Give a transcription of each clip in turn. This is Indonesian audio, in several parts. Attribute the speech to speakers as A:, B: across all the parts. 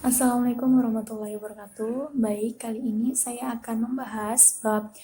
A: Assalamualaikum warahmatullahi wabarakatuh. Baik, kali ini saya akan membahas bab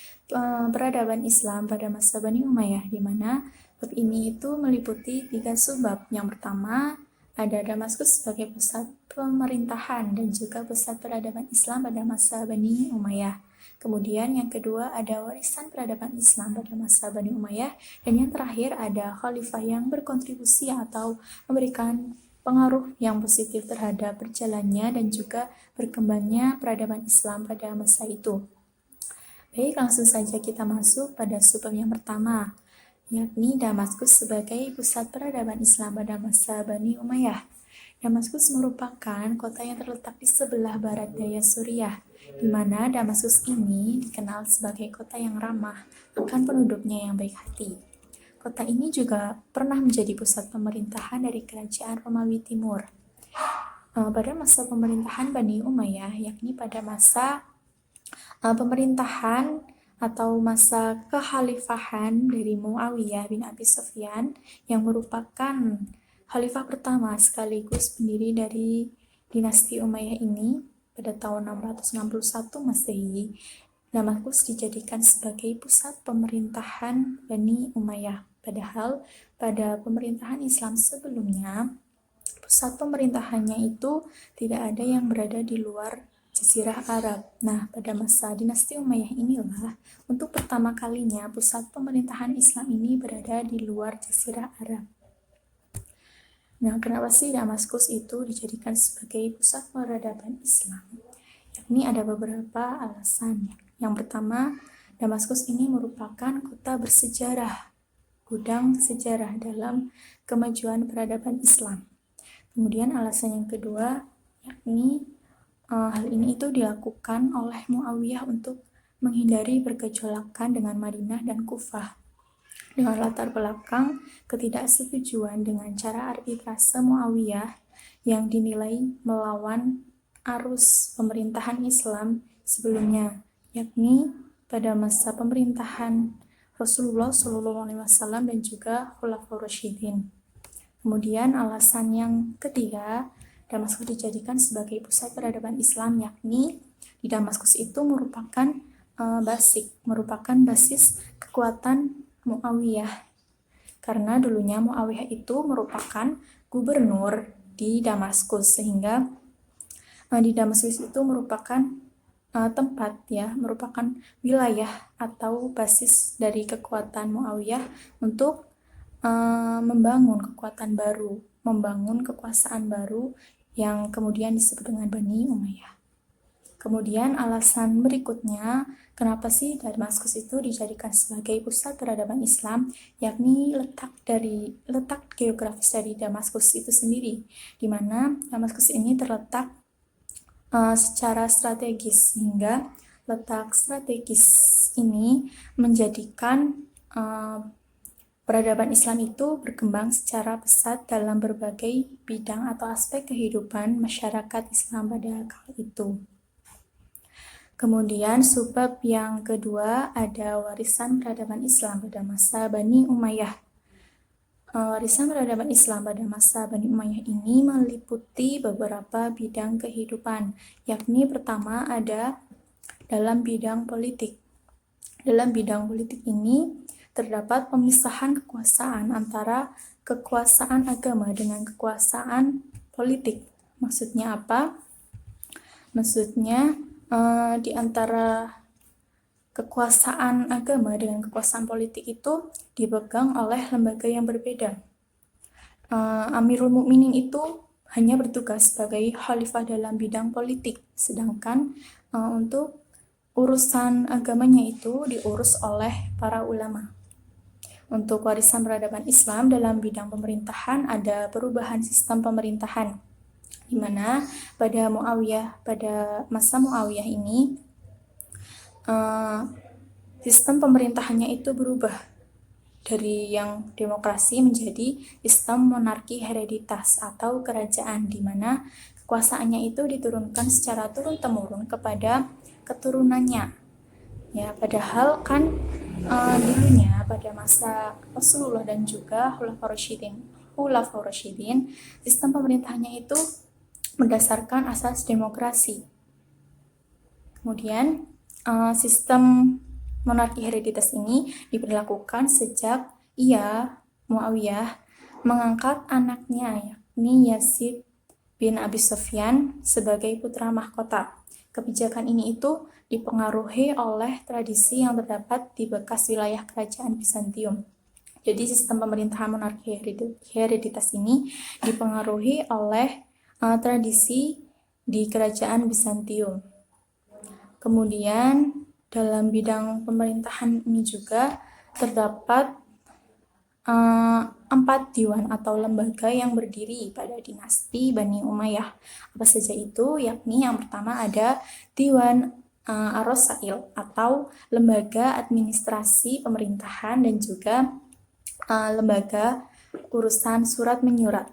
A: peradaban Islam pada masa Bani Umayyah, di mana bab ini itu meliputi 3 subbab. Yang pertama, ada Damaskus sebagai pusat pemerintahan dan juga pusat peradaban Islam pada masa Bani Umayyah. Kemudian yang kedua ada warisan peradaban Islam pada masa Bani Umayyah, dan yang terakhir ada khalifah yang berkontribusi atau memberikan pengaruh yang positif terhadap berjalannya dan juga berkembangnya peradaban Islam pada masa itu. Baik, langsung saja kita masuk pada subbab yang pertama, yakni Damaskus sebagai pusat peradaban Islam pada masa Bani Umayyah. Damaskus merupakan kota yang terletak di sebelah barat daya Suriah, di mana Damaskus ini dikenal sebagai kota yang ramah akan penduduknya yang baik hati. Kota ini juga pernah menjadi pusat pemerintahan dari kerajaan Romawi Timur. Pada masa pemerintahan Bani Umayyah, yakni pada masa pemerintahan atau masa kekhalifahan dari Muawiyah bin Abi Sufyan, yang merupakan khalifah pertama sekaligus pendiri dari dinasti Umayyah ini pada tahun 661 Masehi. Damaskus dijadikan sebagai pusat pemerintahan Bani Umayyah. Padahal pada pemerintahan Islam sebelumnya, pusat pemerintahannya itu tidak ada yang berada di luar Jazirah Arab. Nah, pada masa dinasti Umayyah inilah untuk pertama kalinya pusat pemerintahan Islam ini berada di luar Jazirah Arab. Nah, kenapa sih Damaskus itu dijadikan sebagai pusat peradaban Islam? Yakni ada beberapa alasan. Yang pertama, Damaskus ini merupakan kota bersejarah, gudang sejarah dalam kemajuan peradaban Islam. Kemudian alasan yang kedua, yakni hal ini itu dilakukan oleh Muawiyah untuk menghindari bergejolakan dengan Madinah dan Kufah, dengan latar belakang ketidaksetujuan dengan cara arbitrase Muawiyah yang dinilai melawan arus pemerintahan Islam sebelumnya, yakni pada masa pemerintahan Rasulullah SAW dan juga Khulafaur Rasyidin. Kemudian alasan yang ketiga, Damaskus dijadikan sebagai pusat peradaban Islam, yakni di Damaskus itu merupakan basis kekuatan Muawiyah. Karena dulunya Muawiyah itu merupakan gubernur di Damaskus, sehingga di Damaskus itu merupakan tempat, merupakan wilayah atau basis dari kekuatan Muawiyah untuk membangun kekuatan baru, membangun kekuasaan baru yang kemudian disebut dengan Bani Umayyah. Kemudian alasan berikutnya, kenapa sih Damaskus itu dijadikan sebagai pusat peradaban Islam, yakni letak geografis dari Damaskus itu sendiri, di mana Damaskus ini terletak secara strategis, sehingga letak strategis ini menjadikan peradaban Islam itu berkembang secara pesat dalam berbagai bidang atau aspek kehidupan masyarakat Islam pada kala itu. Kemudian subbab yang kedua ada warisan peradaban Islam pada masa Bani Umayyah. Warisan peradaban Islam pada masa Bani Umayyah ini meliputi beberapa bidang kehidupan, yakni pertama ada dalam bidang politik. Dalam bidang politik ini terdapat pemisahan kekuasaan antara kekuasaan agama dengan kekuasaan politik. Maksudnya apa? Maksudnya di antara kekuasaan agama dengan kekuasaan politik itu dipegang oleh lembaga yang berbeda. Amirul Mukminin itu hanya bertugas sebagai khalifah dalam bidang politik, sedangkan untuk urusan agamanya itu diurus oleh para ulama. Untuk warisan peradaban Islam dalam bidang pemerintahan ada perubahan sistem pemerintahan, di mana pada masa Muawiyah ini sistem pemerintahannya itu berubah dari yang demokrasi menjadi sistem monarki hereditas atau kerajaan, di mana kekuasaannya itu diturunkan secara turun-temurun kepada keturunannya. Ya, padahal kan dulunya pada masa Rasulullah dan juga Khulafaur Rasyidin, sistem pemerintahannya itu berdasarkan asas demokrasi. Kemudian, sistem monarki hereditas ini diberlakukan sejak Muawiyah mengangkat anaknya, yakni Yazid bin Abi Sufyan sebagai putra mahkota. Kebijakan ini itu dipengaruhi oleh tradisi yang terdapat di bekas wilayah kerajaan Bizantium. Jadi sistem pemerintahan monarki hereditas ini dipengaruhi oleh tradisi di kerajaan Bizantium. Kemudian dalam bidang pemerintahan ini juga terdapat 4 diwan atau lembaga yang berdiri pada dinasti Bani Umayyah. Apa saja itu? Yakni yang pertama ada Diwan Ar-Rasail atau lembaga administrasi pemerintahan dan juga lembaga urusan surat menyurat.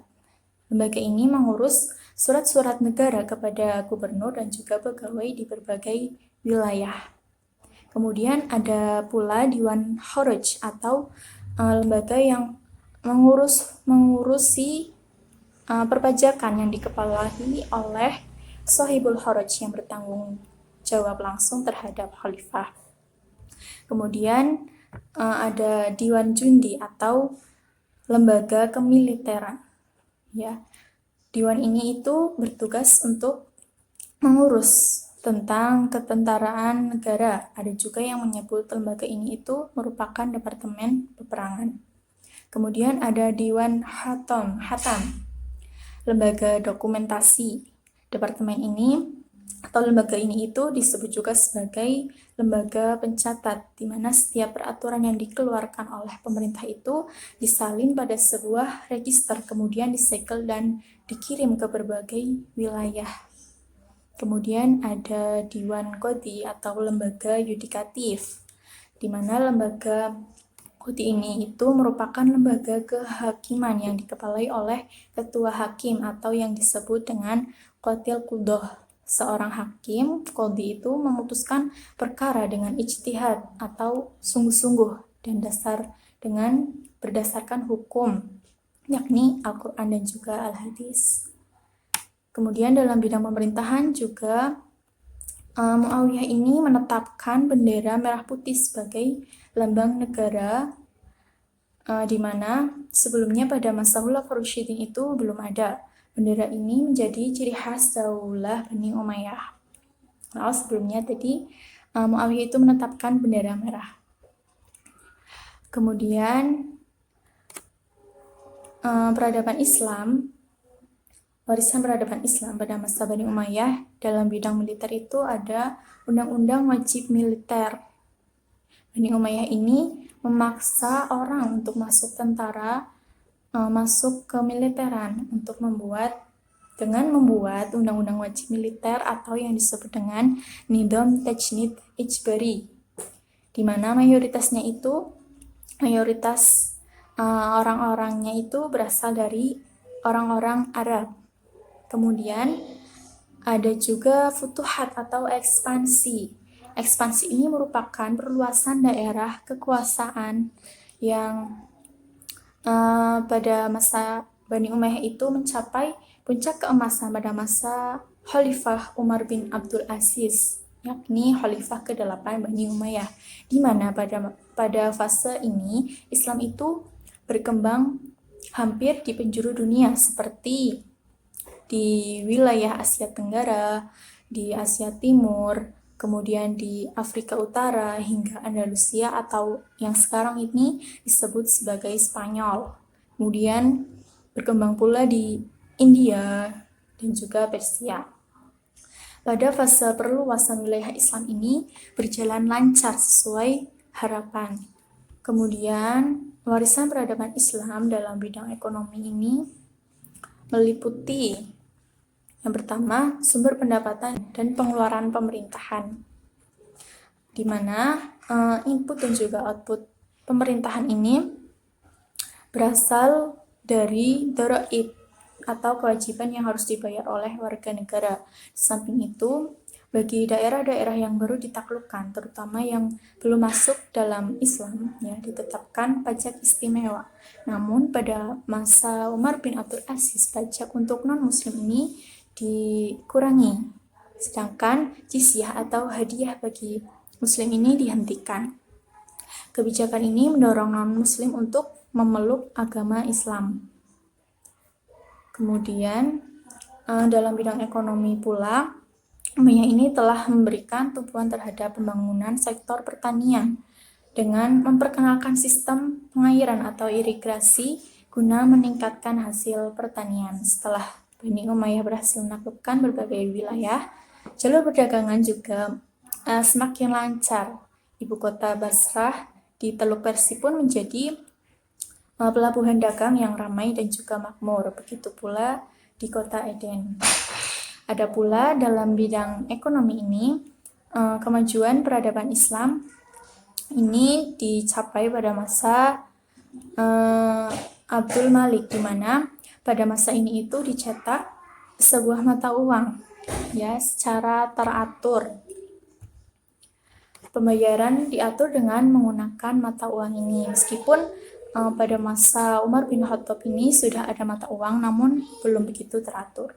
A: Lembaga ini mengurus surat-surat negara kepada gubernur dan juga pegawai di berbagai wilayah. Kemudian ada pula Diwan Kharaj atau lembaga yang mengurusi perpajakan yang dikepalai oleh Sohibul Kharaj yang bertanggung jawab langsung terhadap khalifah. Kemudian ada Diwan Jundi atau lembaga kemiliteran. Ya, Diwan ini itu bertugas untuk mengurus tentang ketentaraan negara. Ada juga yang menyebut lembaga ini itu merupakan departemen peperangan. Kemudian ada Diwan Hatam, lembaga dokumentasi. Departemen ini atau lembaga ini itu disebut juga sebagai lembaga pencatat, di mana setiap peraturan yang dikeluarkan oleh pemerintah itu disalin pada sebuah register, kemudian disegel dan dikirim ke berbagai wilayah. Kemudian ada Diwan Qadhi atau lembaga yudikatif, di mana lembaga Qadhi ini itu merupakan lembaga kehakiman yang dikepalai oleh ketua hakim atau yang disebut dengan Qatil Qudoh. Seorang hakim, Qadhi itu memutuskan perkara dengan ijtihad atau sungguh-sungguh dan berdasarkan hukum, yakni Al-Quran dan juga Al-Hadis. Kemudian dalam bidang pemerintahan juga Muawiyah ini menetapkan bendera merah putih sebagai lambang negara, di mana sebelumnya pada masa Khulafaur Rasyidin itu belum ada. Bendera ini menjadi ciri khas Daulah Bani Umayyah. Nah, sebelumnya tadi Muawiyah itu menetapkan bendera merah. Kemudian warisan peradaban Islam pada masa Bani Umayyah dalam bidang militer itu ada Undang-Undang Wajib Militer. Bani Umayyah ini memaksa orang untuk masuk tentara, masuk ke militeran untuk membuat Undang-Undang Wajib Militer atau yang disebut dengan Nidam Tajnid Ijbari, di mana mayoritas orang-orangnya itu berasal dari orang-orang Arab. Kemudian ada juga futuhat atau ekspansi. Ekspansi ini merupakan perluasan daerah kekuasaan yang pada masa Bani Umayyah itu mencapai puncak keemasan pada masa Khalifah Umar bin Abdul Aziz, yakni Khalifah ke-8 Bani Umayyah, di mana pada fase ini Islam itu berkembang hampir di penjuru dunia seperti di wilayah Asia Tenggara, di Asia Timur, kemudian di Afrika Utara hingga Andalusia atau yang sekarang ini disebut sebagai Spanyol. Kemudian berkembang pula di India dan juga Persia. Pada fase perluasan wilayah Islam ini berjalan lancar sesuai harapan. Kemudian warisan peradaban Islam dalam bidang ekonomi ini meliputi yang pertama, sumber pendapatan dan pengeluaran pemerintahan, di mana input dan juga output pemerintahan ini berasal dari dharaib atau kewajiban yang harus dibayar oleh warga negara. Di samping itu, bagi daerah-daerah yang baru ditaklukkan, terutama yang belum masuk dalam Islam, ya, ditetapkan pajak istimewa. Namun pada masa Umar bin Abdul Aziz, pajak untuk non-muslim ini dikurangi, sedangkan jizyah atau hadiah bagi muslim ini dihentikan. Kebijakan ini mendorong non-muslim untuk memeluk agama Islam. Kemudian dalam bidang ekonomi pula, Umayyah ini telah memberikan tumpuan terhadap pembangunan sektor pertanian dengan memperkenalkan sistem pengairan atau irigasi guna meningkatkan hasil pertanian. Setelah Bani Umayyah berhasil menaklukkan berbagai wilayah, jalur perdagangan juga semakin lancar. Ibu kota Basrah di Teluk Persi pun menjadi pelabuhan dagang yang ramai dan juga makmur. Begitu pula di kota Eden. Ada pula dalam bidang ekonomi ini, kemajuan peradaban Islam ini dicapai pada masa Abdul Malik, di mana pada masa ini itu dicetak sebuah mata uang ya secara teratur. Pembayaran diatur dengan menggunakan mata uang ini. Meskipun pada masa Umar bin Khattab ini sudah ada mata uang, namun belum begitu teratur.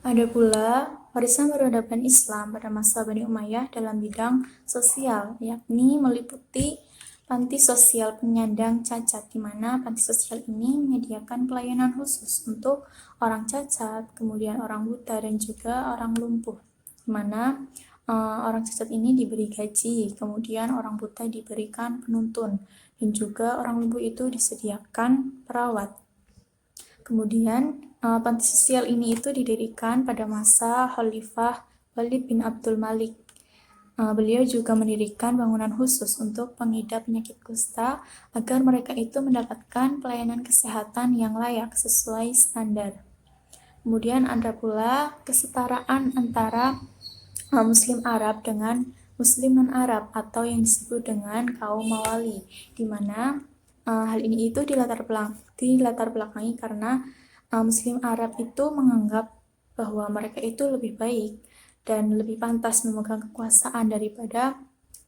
A: Ada pula warisan peradaban Islam pada masa Bani Umayyah dalam bidang sosial, yakni meliputi panti sosial penyandang cacat, di mana panti sosial ini menyediakan pelayanan khusus untuk orang cacat, kemudian orang buta, dan juga orang lumpuh, di mana orang cacat ini diberi gaji, kemudian orang buta diberikan penuntun, dan juga orang lumpuh itu disediakan perawat. Kemudian panti sosial ini itu didirikan pada masa Khalifah Walid bin Abdul Malik. Beliau juga mendirikan bangunan khusus untuk pengidap penyakit kusta agar mereka itu mendapatkan pelayanan kesehatan yang layak sesuai standar. Kemudian ada pula kesetaraan antara Muslim Arab dengan Muslim non-Arab atau yang disebut dengan kaum Mawali, di mana hal ini itu dilatar belakangi karena Muslim Arab itu menganggap bahwa mereka itu lebih baik dan lebih pantas memegang kekuasaan daripada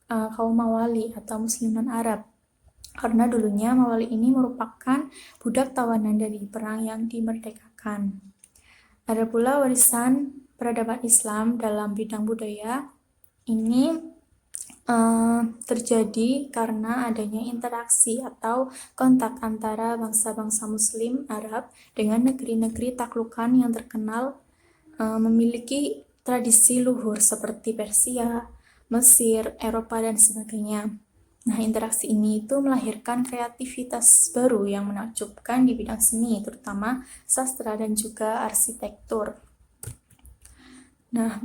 A: kaum Mawali atau Muslim non-Arab. Karena dulunya Mawali ini merupakan budak tawanan dari perang yang dimerdekakan. Ada pula warisan peradaban Islam dalam bidang budaya. Ini terjadi karena adanya interaksi atau kontak antara bangsa-bangsa Muslim Arab dengan negeri-negeri taklukan yang terkenal memiliki tradisi luhur seperti Persia, Mesir, Eropa, dan sebagainya. Nah, interaksi ini itu melahirkan kreativitas baru yang menakjubkan di bidang seni, terutama sastra dan juga arsitektur. Nah,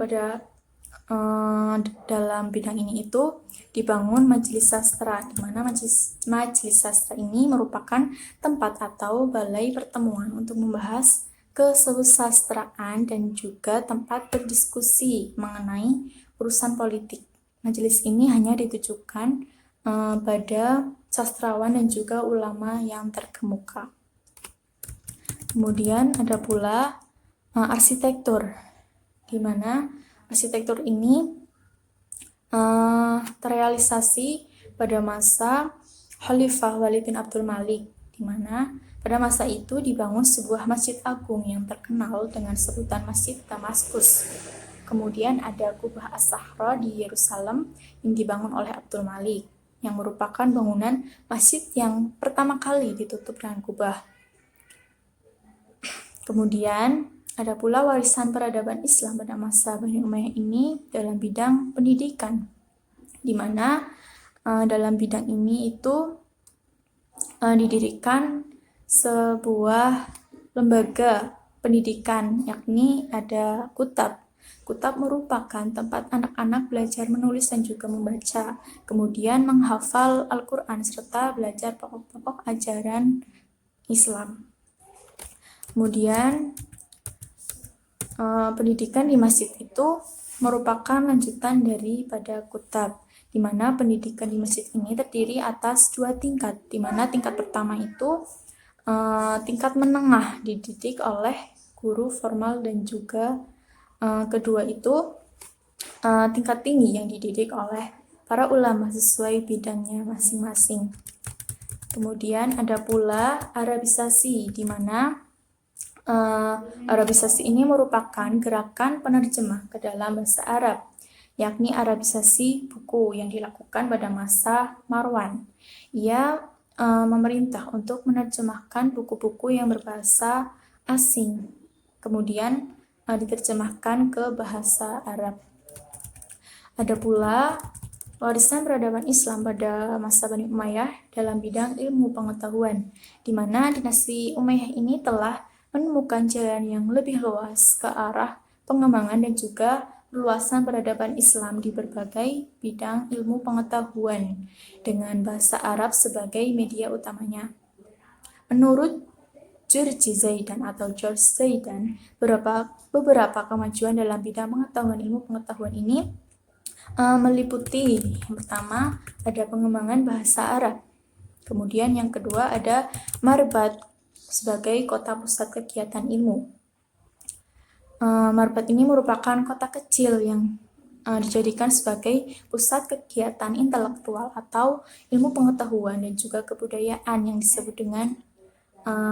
A: dalam bidang ini itu dibangun majelis sastra, di mana majelis sastra ini merupakan tempat atau balai pertemuan untuk membahas kesusastraan dan juga tempat berdiskusi mengenai urusan politik. Majelis ini hanya ditujukan pada sastrawan dan juga ulama yang terkemuka. Kemudian ada pula arsitektur, di mana arsitektur ini terrealisasi pada masa Khalifah Walid bin Abdul Malik, di mana pada masa itu dibangun sebuah masjid agung yang terkenal dengan sebutan Masjid Damaskus. Kemudian ada Kubah As-Sahra di Yerusalem yang dibangun oleh Abdul Malik, yang merupakan bangunan masjid yang pertama kali ditutup dengan kubah. Kemudian ada pula warisan peradaban Islam pada masa Bani Umayyah ini dalam bidang pendidikan, di mana dalam bidang ini itu didirikan sebuah lembaga pendidikan, yakni ada Kutab. Kutab merupakan tempat anak-anak belajar menulis dan juga membaca, kemudian menghafal Al-Quran serta belajar pokok-pokok ajaran Islam. Kemudian pendidikan di masjid itu merupakan lanjutan daripada Kutab, di mana pendidikan di masjid ini terdiri atas 2 tingkat, di mana tingkat pertama itu tingkat menengah dididik oleh guru formal dan juga kedua itu tingkat tinggi yang dididik oleh para ulama sesuai bidangnya masing-masing. Kemudian ada pula Arabisasi, di mana Arabisasi ini merupakan gerakan penerjemah ke dalam bahasa Arab, yakni Arabisasi buku yang dilakukan pada masa Marwan. Ia memerintah untuk menerjemahkan buku-buku yang berbahasa asing, kemudian diterjemahkan ke bahasa Arab. Ada pula warisan peradaban Islam pada masa Bani Umayyah dalam bidang ilmu pengetahuan, di mana dinasti Umayyah ini telah menemukan jalan yang lebih luas ke arah pengembangan dan juga perluasan peradaban Islam di berbagai bidang ilmu pengetahuan dengan bahasa Arab sebagai media utamanya. Menurut George Zaidan atau George Zaidan, beberapa kemajuan dalam bidang pengetahuan ilmu pengetahuan ini meliputi yang pertama ada pengembangan bahasa Arab, kemudian yang kedua ada Marbat sebagai kota pusat kegiatan ilmu. Marbat ini merupakan kota kecil yang dijadikan sebagai pusat kegiatan intelektual atau ilmu pengetahuan dan juga kebudayaan yang disebut dengan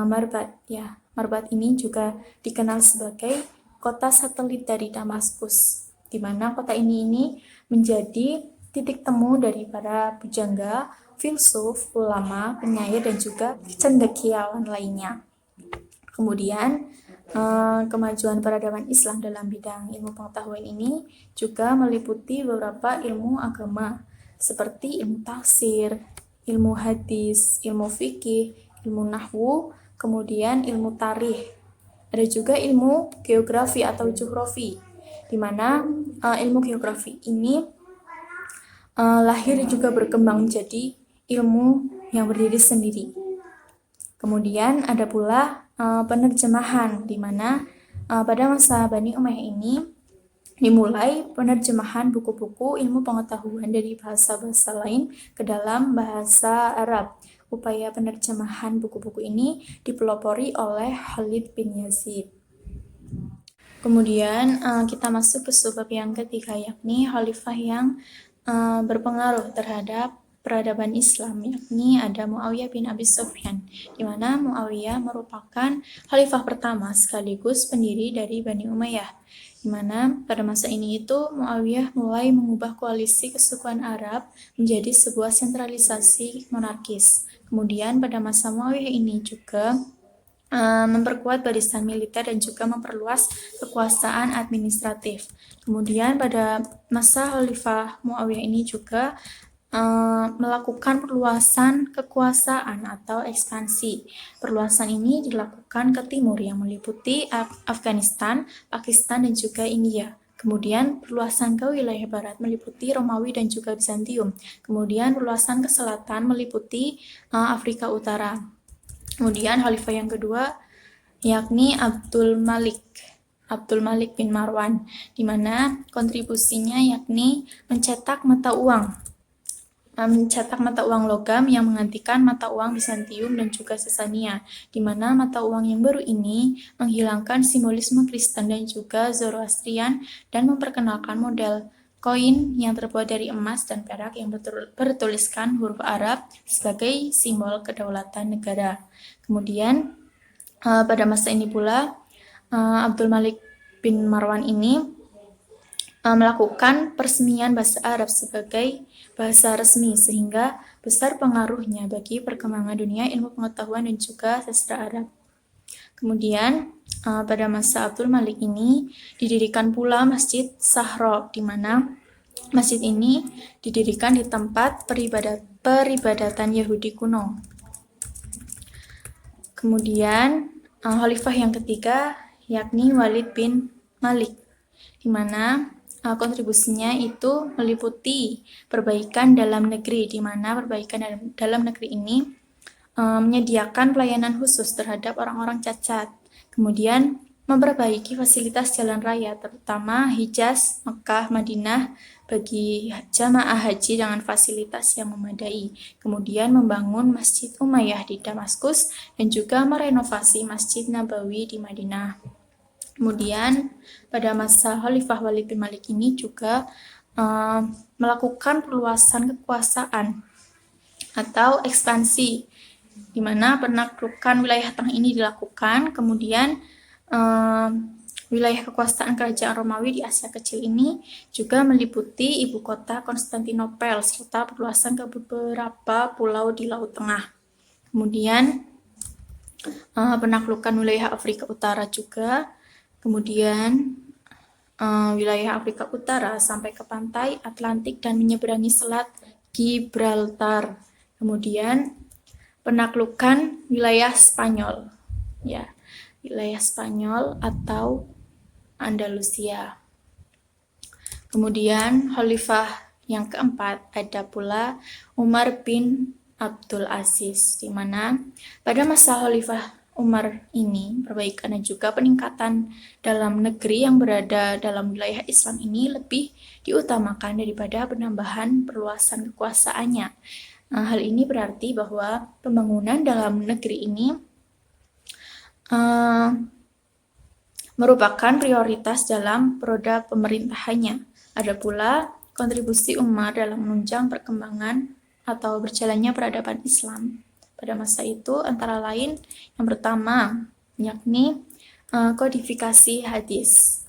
A: Marbat. Ya, Marbat ini juga dikenal sebagai kota satelit dari Damaskus, di mana kota ini menjadi titik temu dari para pujangga, filsuf, ulama, penyair, dan juga cendekiawan lainnya. Kemudian, kemajuan peradaban Islam dalam bidang ilmu pengetahuan ini juga meliputi beberapa ilmu agama, seperti ilmu tafsir, ilmu hadis, ilmu fikih, ilmu nahwu, kemudian ilmu tarikh. Ada juga ilmu geografi atau jughrafi, di mana ilmu geografi ini lahir juga berkembang menjadi ilmu yang berdiri sendiri. Kemudian ada pula penerjemahan, di mana pada masa Bani Umayyah ini dimulai penerjemahan buku-buku ilmu pengetahuan dari bahasa-bahasa lain ke dalam bahasa Arab. Upaya penerjemahan buku-buku ini dipelopori oleh Khalid bin Yazid. Kemudian kita masuk ke subbab yang ketiga, yakni khalifah yang berpengaruh terhadap peradaban Islam, yakni ada Muawiyah bin Abi Sufyan, di mana Muawiyah merupakan khalifah pertama sekaligus pendiri dari Bani Umayyah, di mana pada masa ini itu Muawiyah mulai mengubah koalisi kesukuan Arab menjadi sebuah sentralisasi monarkis. Kemudian pada masa Muawiyah ini juga memperkuat barisan militer dan juga memperluas kekuasaan administratif. Kemudian pada masa Khalifah Muawiyah ini juga melakukan perluasan kekuasaan atau ekspansi. Perluasan ini dilakukan ke timur yang meliputi Afghanistan, Pakistan, dan juga India. Kemudian perluasan ke wilayah barat meliputi Romawi dan juga Bizantium. Kemudian perluasan ke selatan meliputi Afrika Utara. Kemudian khalifah yang kedua yakni Abdul Malik bin Marwan, di mana kontribusinya yakni mencetak mata uang logam yang menggantikan mata uang Bizantium dan juga Sasania, di mana mata uang yang baru ini menghilangkan simbolisme Kristen dan juga Zoroastrian dan memperkenalkan model koin yang terbuat dari emas dan perak yang bertuliskan huruf Arab sebagai simbol kedaulatan negara. Kemudian pada masa ini pula Abdul Malik bin Marwan ini melakukan peresmian bahasa Arab sebagai bahasa resmi, sehingga besar pengaruhnya bagi perkembangan dunia ilmu pengetahuan dan juga sastra Arab. Kemudian pada masa Abdul Malik ini didirikan pula Masjid Sahro, di mana masjid ini didirikan di tempat peribadatan Yahudi kuno. Kemudian khalifah yang ketiga yakni Walid bin Malik, di mana kontribusinya itu meliputi perbaikan dalam negeri, di mana perbaikan dalam negeri ini menyediakan pelayanan khusus terhadap orang-orang cacat. Kemudian memperbaiki fasilitas jalan raya, terutama Hijaz, Mekah, Madinah bagi jamaah haji dengan fasilitas yang memadai. Kemudian membangun Masjid Umayyah di Damaskus dan juga merenovasi Masjid Nabawi di Madinah. Kemudian pada masa Khalifah Walid bin Malik ini juga melakukan perluasan kekuasaan atau ekspansi, di mana penaklukan wilayah tengah ini dilakukan. Kemudian Wilayah kekuasaan kerajaan Romawi di Asia Kecil ini juga meliputi ibu kota Konstantinopel serta perluasan ke beberapa pulau di Laut Tengah. Kemudian penaklukan wilayah Afrika Utara juga. Kemudian wilayah Afrika Utara sampai ke pantai Atlantik dan menyeberangi Selat Gibraltar. Kemudian penaklukan wilayah Spanyol, ya, wilayah Spanyol atau Andalusia. Kemudian khalifah yang keempat ada pula Umar bin Abdul Aziz, di mana pada masa khalifah Umar ini perbaikan dan juga peningkatan dalam negeri yang berada dalam wilayah Islam ini lebih diutamakan daripada penambahan perluasan kekuasaannya. Nah, hal ini berarti bahwa pembangunan dalam negeri ini merupakan prioritas dalam roda pemerintahannya. Ada pula kontribusi Umar dalam menunjang perkembangan atau berjalannya peradaban Islam pada masa itu, antara lain yang pertama yakni kodifikasi hadis.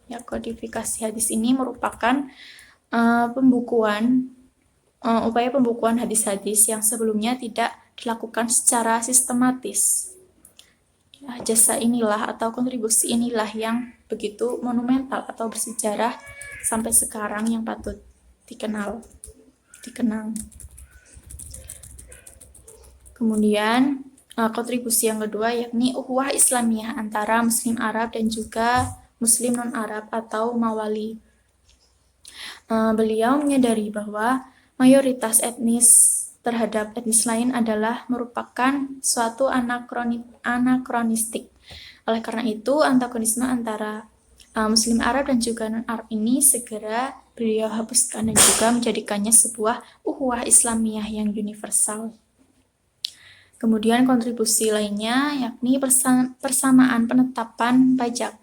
A: Ya, kodifikasi hadis ini merupakan upaya pembukuan hadis-hadis yang sebelumnya tidak dilakukan secara sistematis. Jasa inilah atau kontribusi inilah yang begitu monumental atau bersejarah sampai sekarang yang patut dikenang. Kemudian kontribusi yang kedua yakni ukhuwah Islamiyah antara Muslim Arab dan juga Muslim non-Arab atau Mawali. Beliau menyadari bahwa mayoritas etnis terhadap etnis lain adalah merupakan suatu anakronistik. Oleh karena itu, antagonisme antara Muslim Arab dan juga non-Arab ini segera beliau hapuskan dan juga menjadikannya sebuah ukhuwah Islamiyah yang universal. Kemudian kontribusi lainnya yakni persamaan penetapan pajak,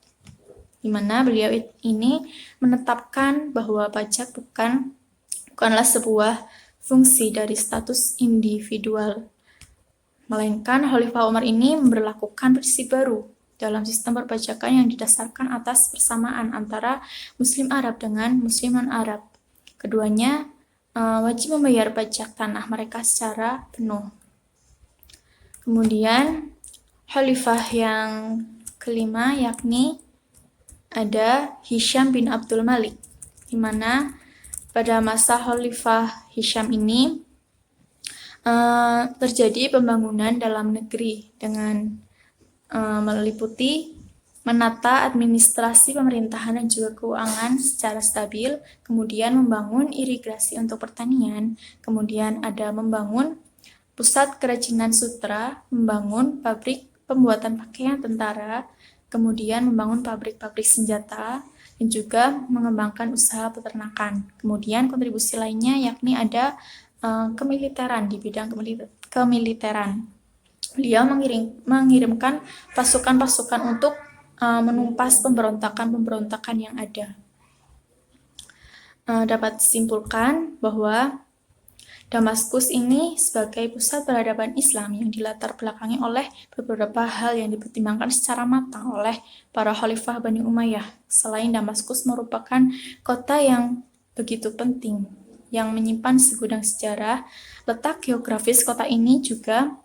A: di mana beliau ini menetapkan bahwa pajak bukanlah sebuah fungsi dari status individual, melainkan Khalifah Umar ini memberlakukan prinsip baru dalam sistem perpajakan yang didasarkan atas persamaan antara Muslim Arab dengan Muslim non-Arab. Keduanya wajib membayar pajak tanah mereka secara penuh. Kemudian Khalifah yang kelima yakni ada Hisham bin Abdul Malik, di mana pada masa Khalifah Hisham ini terjadi pembangunan dalam negeri dengan meliputi menata administrasi pemerintahan dan juga keuangan secara stabil, kemudian membangun irigasi untuk pertanian, kemudian ada membangun pusat kerajinan sutra, membangun pabrik pembuatan pakaian tentara, kemudian membangun pabrik-pabrik senjata, dan juga mengembangkan usaha peternakan. Kemudian kontribusi lainnya yakni ada kemiliteran, di bidang kemiliteran. Beliau mengirimkan pasukan-pasukan untuk menumpas pemberontakan yang ada. Dapat disimpulkan bahwa Damaskus ini sebagai pusat peradaban Islam yang dilatar belakangi oleh beberapa hal yang dipertimbangkan secara matang oleh para khalifah Bani Umayyah. Selain Damaskus merupakan kota yang begitu penting, yang menyimpan segudang sejarah, letak geografis kota ini juga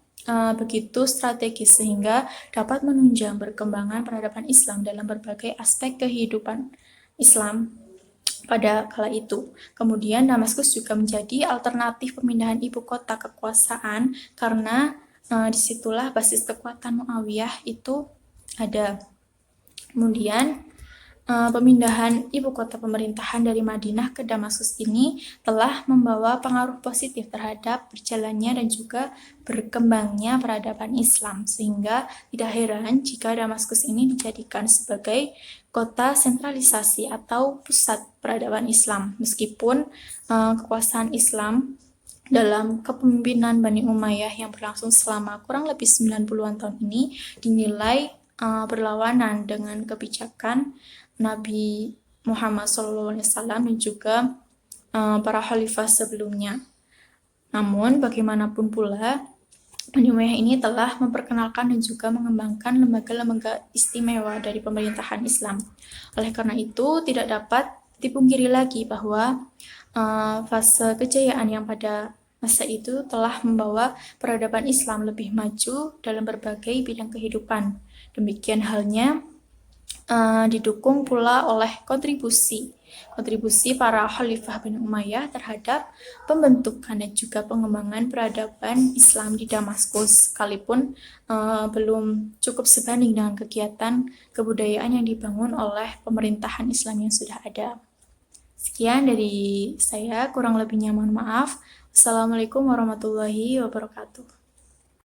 A: begitu strategis sehingga dapat menunjang perkembangan peradaban Islam dalam berbagai aspek kehidupan Islam pada kala itu. Kemudian Damaskus juga menjadi alternatif pemindahan ibu kota kekuasaan karena disitulah basis kekuatan Muawiyah itu ada. Kemudian pemindahan ibu kota pemerintahan dari Madinah ke Damaskus ini telah membawa pengaruh positif terhadap berjalannya dan juga berkembangnya peradaban Islam, sehingga tidak heran jika Damaskus ini dijadikan sebagai kota sentralisasi atau pusat peradaban Islam, meskipun kekuasaan Islam dalam kepemimpinan Bani Umayyah yang berlangsung selama kurang lebih 90-an tahun ini dinilai berlawanan dengan kebijakan Nabi Muhammad SAW dan juga para khalifah sebelumnya. Namun bagaimanapun pula, Bani Umayyah ini telah memperkenalkan dan juga mengembangkan lembaga-lembaga istimewa dari pemerintahan Islam. Oleh karena itu, tidak dapat dipungkiri lagi bahwa fase kejayaan yang pada masa itu telah membawa peradaban Islam lebih maju dalam berbagai bidang kehidupan. Demikian halnya didukung pula oleh kontribusi para Khalifah bin Umayyah terhadap pembentukan dan juga pengembangan peradaban Islam di Damaskus, sekalipun belum cukup sebanding dengan kegiatan kebudayaan yang dibangun oleh pemerintahan Islam yang sudah ada. Sekian dari saya, kurang lebihnya mohon maaf. Wassalamualaikum warahmatullahi wabarakatuh.